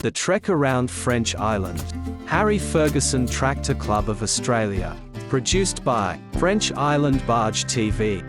The Trek Around French Island. Harry Ferguson Tractor Club of Australia. Produced by French Island Barge TV.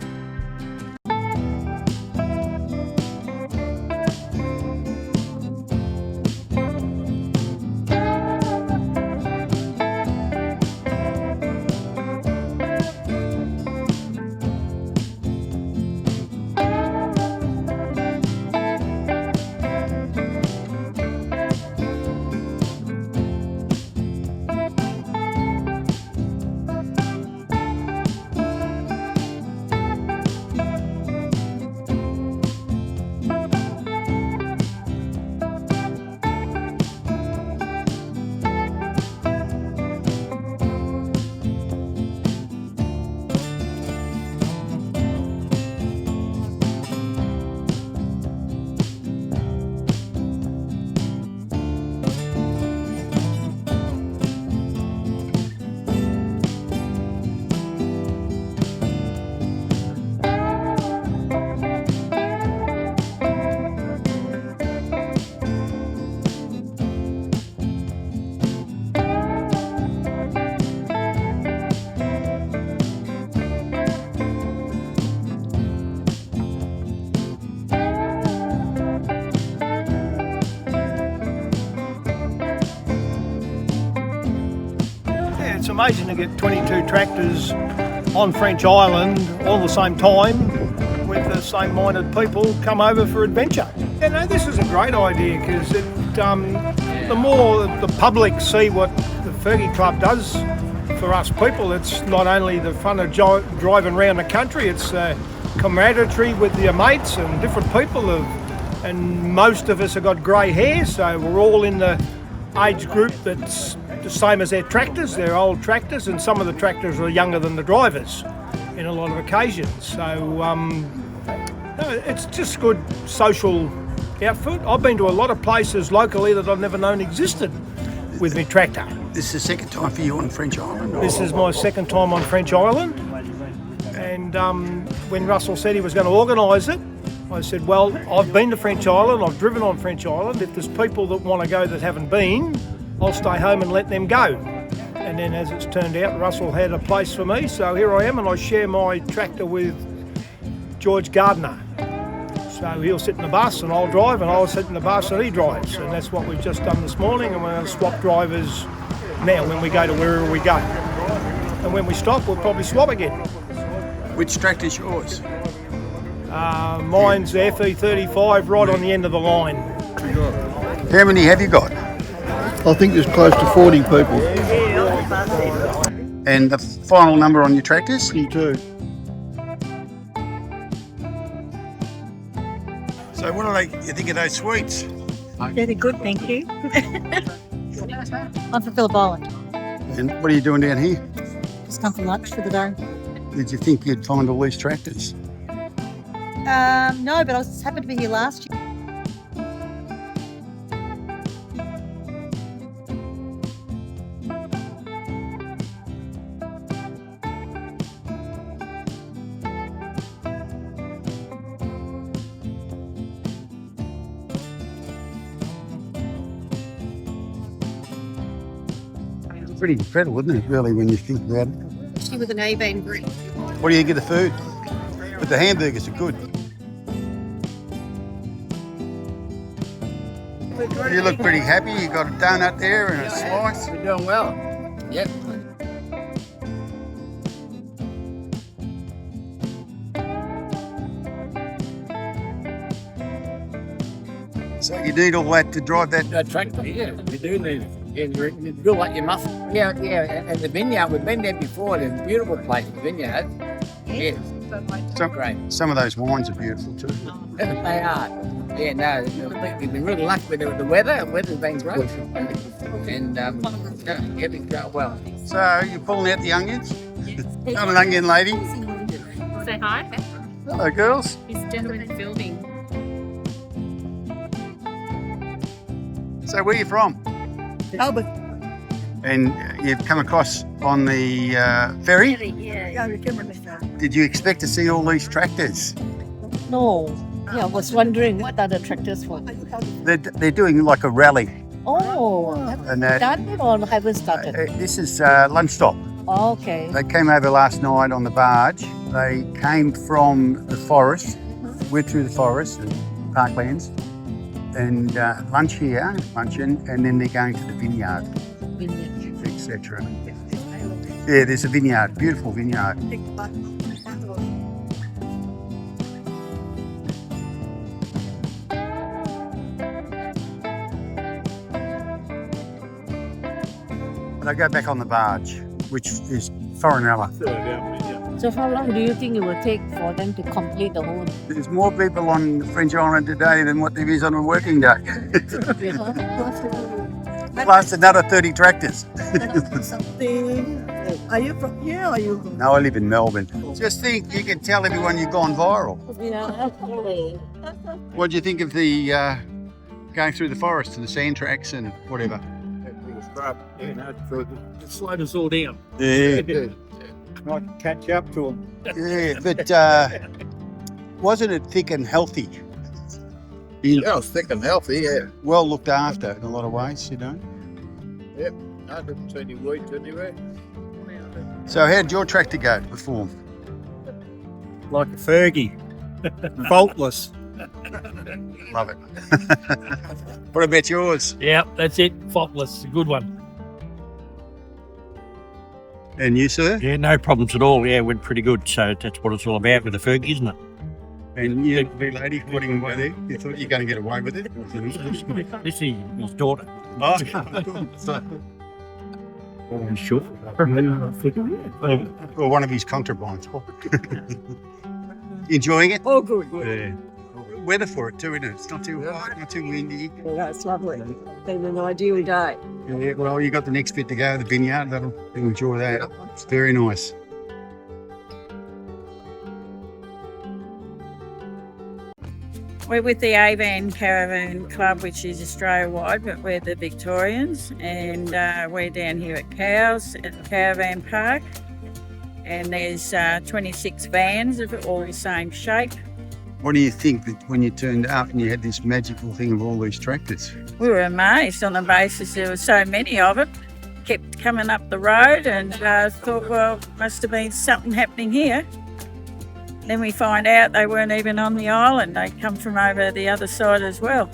It's amazing to get 22 tractors on French Island all the same time with the same minded people come over for adventure. You know, this is a great idea because the more the public see what the Fergie Club does for us people, it's not only the fun of driving around the country, it's camaraderie with your mates and different people, and most of us have got grey hair, so we're all in the age group that's the same as their tractors. They're old tractors, and some of the tractors are younger than the drivers in a lot of occasions. So it's just good social outfit. I've been to a lot of places locally that I've never known existed with my tractor. This is the second time for you on French Island? This is my second time on French Island, and when Russell said he was going to organise it, I said, well, I've been to French Island, I've driven on French Island. If there's people that want to go that haven't been, I'll stay home and let them go. And then as it's turned out, Russell had a place for me, so here I am, and I share my tractor with George Gardner. So he'll sit in the bus and I'll drive, and I'll sit in the bus and he drives. And that's what we've just done this morning, and we're going to swap drivers now when we go to wherever we go. And when we stop, we'll probably swap again. Which tractor's yours? Mine's the FE35 right on the end of the line. How many have you got? I think there's close to 40 people. And the final number on your tractors? 52. So what do you think of those sweets? Really good, thank you. I'm from Phillip Island. And what are you doing down here? Just come for lunch for the day. Did you think you'd find all these tractors? No, but I was happened to be here last year. It's pretty incredible, isn't it, really, when you think about it? Especially with an A-Bane group. What do you get the food? But the hamburgers are good. You look pretty happy. You got a donut there and a slice. We're doing well. Yep. So you need all that to drive that? That tractor, yeah, we do need it. Yeah, you feel like you must. Yeah, and the vineyard, we've been there before. It's a beautiful place, the vineyard. Yes. Great. Some of those wines are beautiful too. They are. Yeah, no, we've been really lucky with the weather. The weather's been great. And everything's going well. So you're pulling out the onions? Not an onion lady. Say hi. Hello, girls. This gentleman's filming. So where are you from? Melbourne. And you've come across on the ferry? Yeah. Did you expect to see all these tractors? No. Yeah, I was wondering what are the tractors for. They're doing like a rally Oh, And done or haven't started? this is lunch stop. Okay. They came over last night on the barge. They came from the forest, went through the forest and parklands, and lunch here, luncheon, and then they're going to the vineyard, etc. Yeah, there's a vineyard, beautiful vineyard. They go back on the barge, which is Foreignella. So how long do you think it will take for them to complete the whole? There's more people on the French Island today than what there is on a working day. Plus another 30 tractors. Something. Are you from here or are you from? No, I live in Melbourne. Just think, you can tell everyone you've gone viral. Yeah. What do you think of the going through the forest and the sand tracks and whatever? It slowed us all down. Yeah. Might catch up to them. Yeah, but wasn't it thick and healthy? Yeah, it's thick and healthy, yeah. Well looked after in a lot of ways, you know. Yep, I didn't see any weeds anywhere. So how did your tractor go perform? Like a Fergie. Faultless. Love it. What about yours? Yeah, that's it. Faultless. A good one. And you, sir? Yeah, no problems at all. Yeah, went pretty good. So that's what it's all about with the Fergie, isn't it? And you, the lady putting away there, you thought you were going to get away with it? This is his daughter. Oh, Sure. or one of his concubines. Enjoying it? Oh, good. Yeah. Weather for it too, isn't it? It's not too hot, not too windy. Yeah, that's lovely. Been an ideal day. Yeah, well, you got the next bit to go, the vineyard. You'll enjoy that. It's very nice. We're with the Avan Caravan Club, which is Australia-wide, but we're the Victorians, and we're down here at Cowes at the Caravan Park, and there's 26 vans of all the same shape. What do you think that when you turned up and you had this magical thing of all these tractors? We were amazed on the basis there were so many of it, kept coming up the road, and thought, well, must have been something happening here. Then we find out they weren't even on the island, they come from over the other side as well.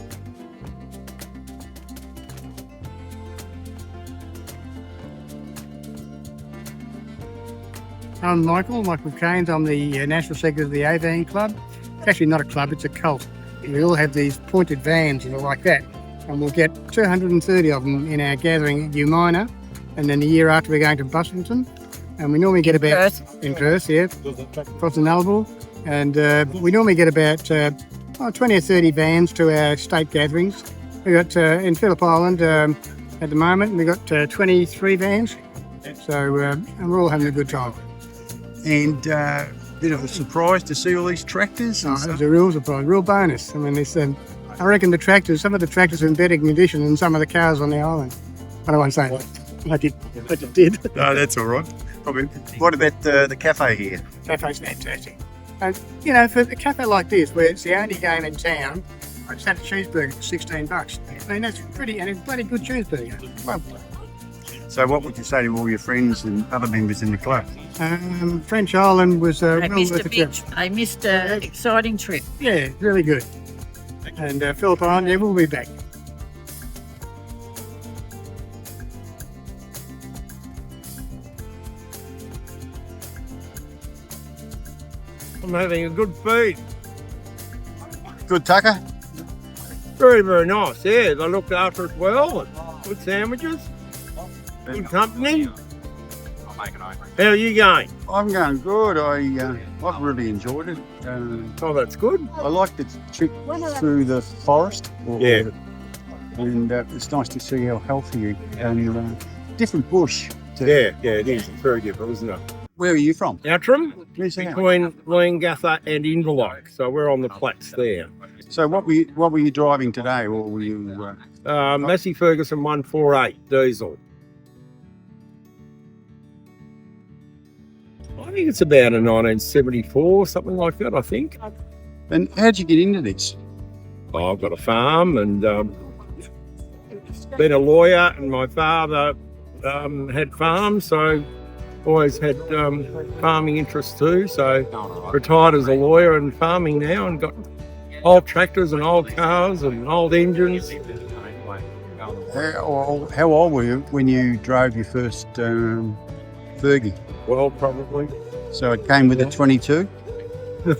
I'm Michael Keynes. I'm the National Secretary of the Avan Club. It's actually not a club, it's a cult. We all have these pointed vans and like that, and we'll get 230 of them in our gathering at Umina, and then the year after we're going to Busselton, and we normally get about in Perth, yeah, across the Nullarbor, and we normally get about 20 or 30 vans to our state gatherings. We got in Phillip Island at the moment we got 23 vans, so and we're all having a good time. And bit of a surprise to see all these tractors. Oh, it was a real surprise, real bonus. I mean, it's, I reckon some of the tractors are in better condition than some of the cars on the island. I don't want to say that. I just did. No, that's all right. Probably. What about the cafe here? Cafe's fantastic. And, you know, for a cafe like this, where it's the only game in town, I just had a cheeseburger for $16. I mean, that's pretty, and it's a bloody good cheeseburger. Well, So what would you say to all your friends and other members in the club? French Island was They well missed worth a the trip. big, they missed an exciting trip. Yeah, really good. And Phillip Island, yeah, we'll be back. I'm having a good feed. Good, Tucker? Very, very nice. Yeah, they looked after us well. And good sandwiches. Good company. How are you going? I'm going good. I've really enjoyed it. Oh, that's good. I liked the trip through the forest. Yeah. And it's nice to see how healthy and different bush. Yeah, it is. It's very different, isn't it? Where are you from? Outram, Where's that? between Leongatha and Inverloch. So we're on the Platts there. So what were you driving today, or were you? Massey Ferguson 148 diesel. I think it's about a 1974, something like that, I think. And how'd you get into this? I've got a farm and been a lawyer, and my father had farms, so always had farming interests too. So retired as a lawyer and farming now, and got old tractors and old cars and old engines. How old were you when you drove your first Fergie? Well, probably. So it came with a 22? No.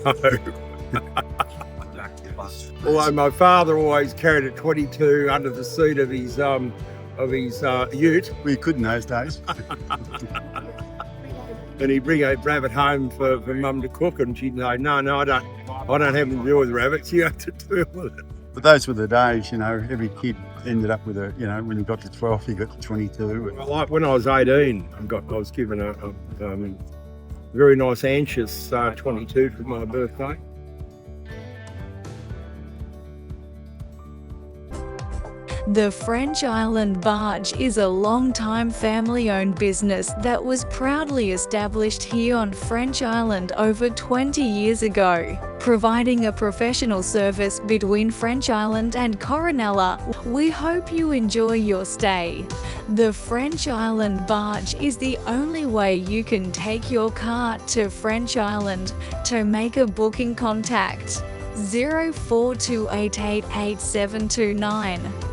Although my father always carried a 22 under the seat of his ute. Well, you could in those days. And he'd bring a rabbit home for Mum to cook, and she'd say, no, I don't have to deal with rabbits, you have to deal with it. But those were the days, you know, every kid ended up with a, you know, when you got to 12, you got to 22. Well, like when I was 18, I was given a very nice anxious 22 for my birthday. The French Island Barge is a long-time family-owned business that was proudly established here on French Island over 20 years ago, providing a professional service between French Island and Coronella. We hope you enjoy your stay. The French Island Barge is the only way you can take your car to French Island. To make a booking, contact 0428888729.